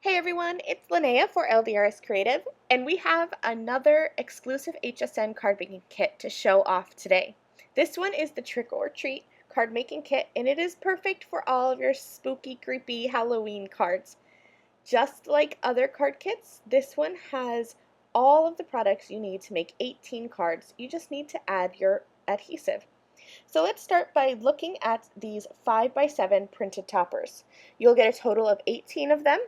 Hey everyone, it's Linnea for LDRS Creative, and we have another exclusive HSN card making kit to show off today. This one is the Trick or Treat card making kit, and it is perfect for all of your spooky, creepy Halloween cards. Just like other card kits, this one has all of the products you need to make 18 cards. You just need to add your adhesive. So let's start by looking at these 5x7 printed toppers. You'll get a total of 18 of them,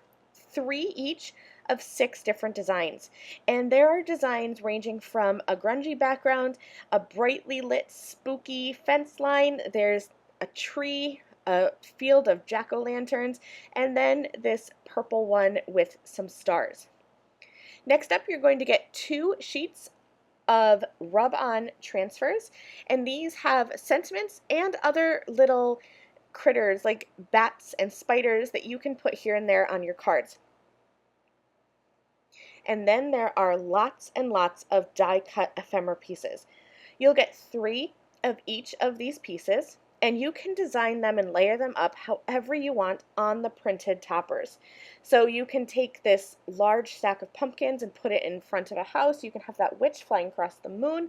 3 each of 6 different designs. And there are designs ranging from a grungy background, a brightly lit spooky fence line, there's a tree, a field of jack-o'-lanterns, and then this purple one with some stars. Next up, you're going to get 2 sheets of rub-on transfers, and these have sentiments and other little critters like bats and spiders that you can put here and there on your cards. And then there are lots and lots of die-cut ephemera pieces. You'll get 3 of each of these pieces, and you can design them and layer them up however you want on the printed toppers. So you can take this large stack of pumpkins and put it in front of a house. You can have that witch flying across the moon.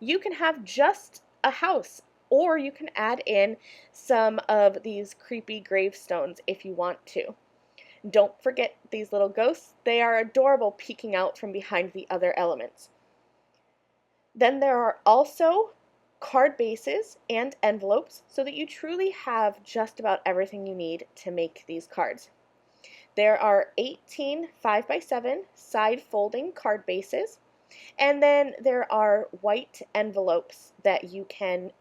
You can have just a house, or you can add in some of these creepy gravestones if you want to. Don't forget these little ghosts. They are adorable peeking out from behind the other elements. Then there are also card bases and envelopes so that you truly have just about everything you need to make these cards. There are 18 5x7 side folding card bases, and then there are white envelopes that you can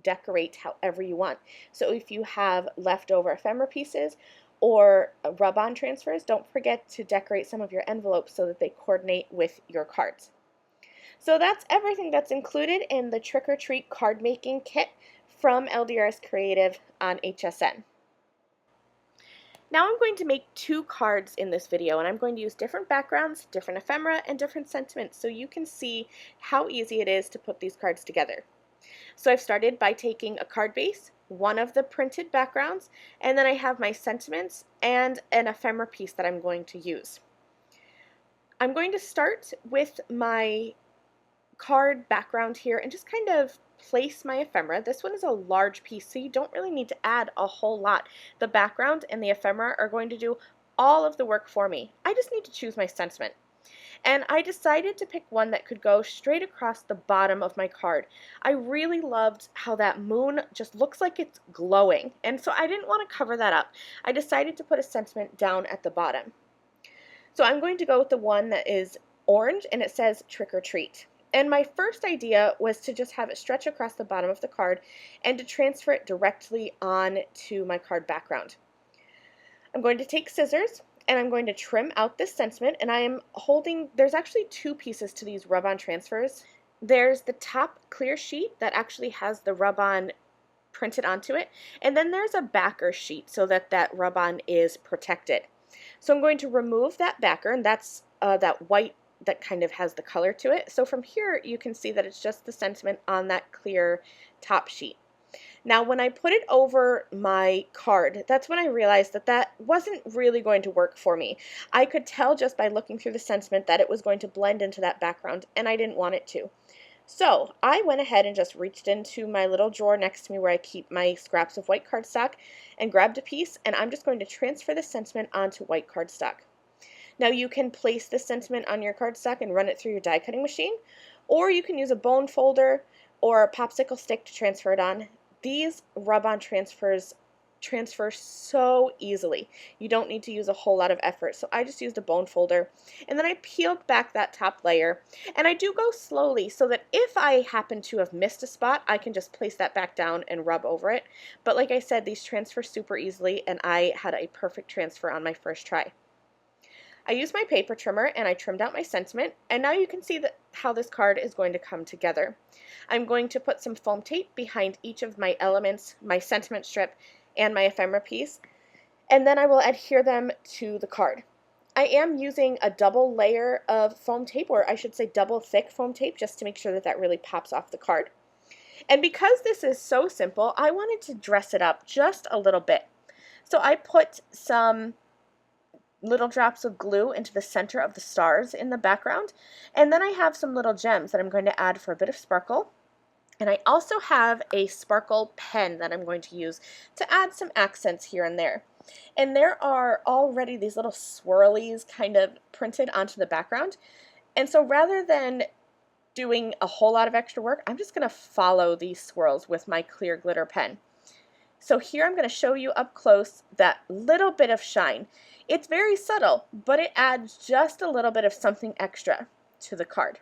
decorate however you want. So if you have leftover ephemera pieces or rub-on transfers, don't forget to decorate some of your envelopes so that they coordinate with your cards. So that's everything that's included in the Trick or Treat card making kit from LDRS Creative on HSN. Now I'm going to make 2 cards in this video, and I'm going to use different backgrounds, different ephemera, and different sentiments so you can see how easy it is to put these cards together. So I've started by taking a card base, one of the printed backgrounds, and then I have my sentiments and an ephemera piece that I'm going to use. I'm going to start with my card background here and just kind of place my ephemera. This one is a large piece, so you don't really need to add a whole lot. The background and the ephemera are going to do all of the work for me. I just need to choose my sentiment. And I decided to pick one that could go straight across the bottom of my card. I really loved how that moon just looks like it's glowing, and so I didn't want to cover that up. I decided to put a sentiment down at the bottom. So I'm going to go with the one that is orange, and it says Trick or Treat. And my first idea was to just have it stretch across the bottom of the card and to transfer it directly on to my card background. I'm going to take scissors and I'm going to trim out this sentiment, and I am holding, there's actually 2 pieces to these rub-on transfers. There's the top clear sheet that actually has the rub-on printed onto it, and then there's a backer sheet so that that rub-on is protected. So I'm going to remove that backer, and that's that white that kind of has the color to it. So from here you can see that it's just the sentiment on that clear top sheet. Now when I put it over my card, that's when I realized that that wasn't really going to work for me. I could tell just by looking through the sentiment that it was going to blend into that background, and I didn't want it to. So I went ahead and just reached into my little drawer next to me where I keep my scraps of white cardstock and grabbed a piece, and I'm just going to transfer the sentiment onto white cardstock. Now you can place this sentiment on your cardstock and run it through your die cutting machine, or you can use a bone folder or a popsicle stick to transfer it on. These rub-on transfers transfer so easily. You don't need to use a whole lot of effort. So I just used a bone folder, and then I peeled back that top layer, and I do go slowly so that if I happen to have missed a spot, I can just place that back down and rub over it. But like I said, these transfer super easily, and I had a perfect transfer on my first try. I used my paper trimmer and I trimmed out my sentiment, and now you can see how this card is going to come together. I'm going to put some foam tape behind each of my elements, my sentiment strip and my ephemera piece, and then I will adhere them to the card. I am using a double layer of foam tape, or I should say double thick foam tape, just to make sure that that really pops off the card. And because this is so simple, I wanted to dress it up just a little bit. So I put some little drops of glue into the center of the stars in the background. And then I have some little gems that I'm going to add for a bit of sparkle. And I also have a sparkle pen that I'm going to use to add some accents here and there. And there are already these little swirlies kind of printed onto the background. And so rather than doing a whole lot of extra work, I'm just going to follow these swirls with my clear glitter pen. So here I'm going to show you up close that little bit of shine. It's very subtle, but it adds just a little bit of something extra to the card.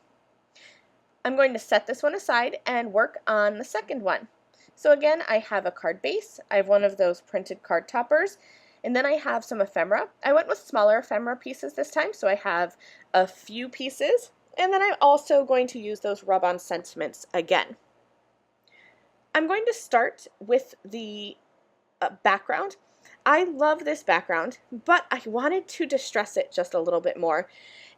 I'm going to set this one aside and work on the second one. So again, I have a card base, I have one of those printed card toppers, and then I have some ephemera. I went with smaller ephemera pieces this time, so I have a few pieces, and then I'm also going to use those rub-on sentiments again. I'm going to start with the background. I love this background, but I wanted to distress it just a little bit more.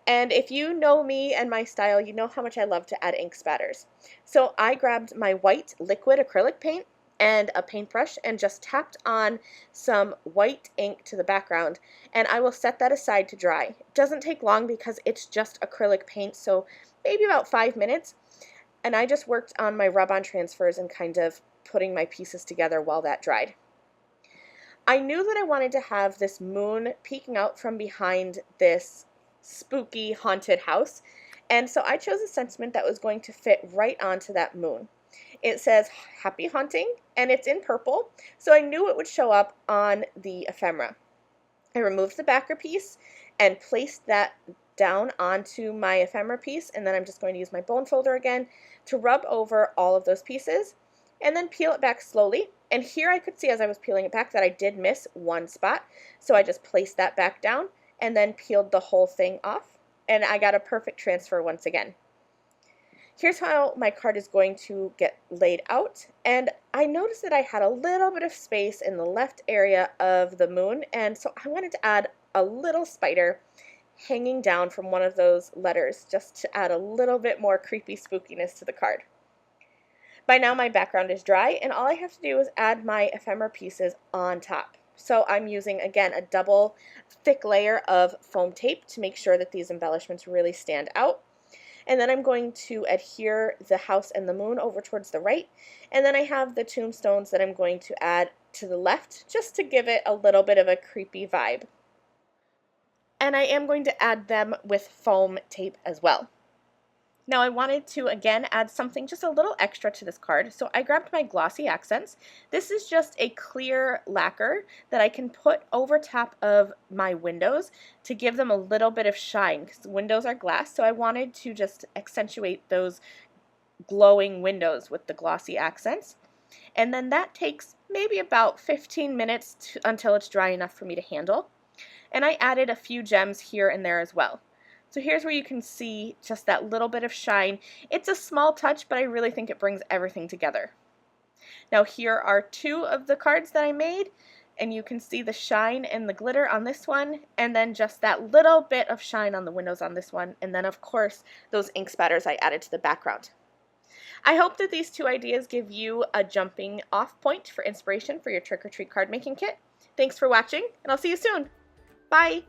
And if you know me and my style, you know how much I love to add ink spatters. So I grabbed my white liquid acrylic paint and a paintbrush and just tapped on some white ink to the background, and I will set that aside to dry. It doesn't take long because it's just acrylic paint, so maybe about 5 minutes. And I just worked on my rub-on transfers and kind of putting my pieces together while that dried. I knew that I wanted to have this moon peeking out from behind this spooky haunted house, and so I chose a sentiment that was going to fit right onto that moon. It says happy haunting, and it's in purple, so I knew it would show up on the ephemera. I removed the backer piece and placed that down onto my ephemera piece, and then I'm just going to use my bone folder again to rub over all of those pieces and then peel it back slowly. And here I could see as I was peeling it back that I did miss one spot, so I just placed that back down and then peeled the whole thing off, and I got a perfect transfer once again. Here's how my card is going to get laid out, and I noticed that I had a little bit of space in the left area of the moon, and so I wanted to add a little spider hanging down from one of those letters just to add a little bit more creepy spookiness to the card. By now my background is dry, and all I have to do is add my ephemera pieces on top. So I'm using, again, a double thick layer of foam tape to make sure that these embellishments really stand out. And then I'm going to adhere the house and the moon over towards the right. And then I have the tombstones that I'm going to add to the left just to give it a little bit of a creepy vibe. And I am going to add them with foam tape as well. Now I wanted to again add something just a little extra to this card, so I grabbed my glossy accents. This is just a clear lacquer that I can put over top of my windows to give them a little bit of shine, because windows are glass, so I wanted to just accentuate those glowing windows with the glossy accents. And then that takes maybe about 15 minutes until it's dry enough for me to handle. And I added a few gems here and there as well. So here's where you can see just that little bit of shine. It's a small touch, but I really think it brings everything together. Now here are two of the cards that I made, and you can see the shine and the glitter on this one, and then just that little bit of shine on the windows on this one, and then of course those ink spatters I added to the background. I hope that these two ideas give you a jumping off point for inspiration for your trick-or-treat card making kit. Thanks for watching, and I'll see you soon. Bye!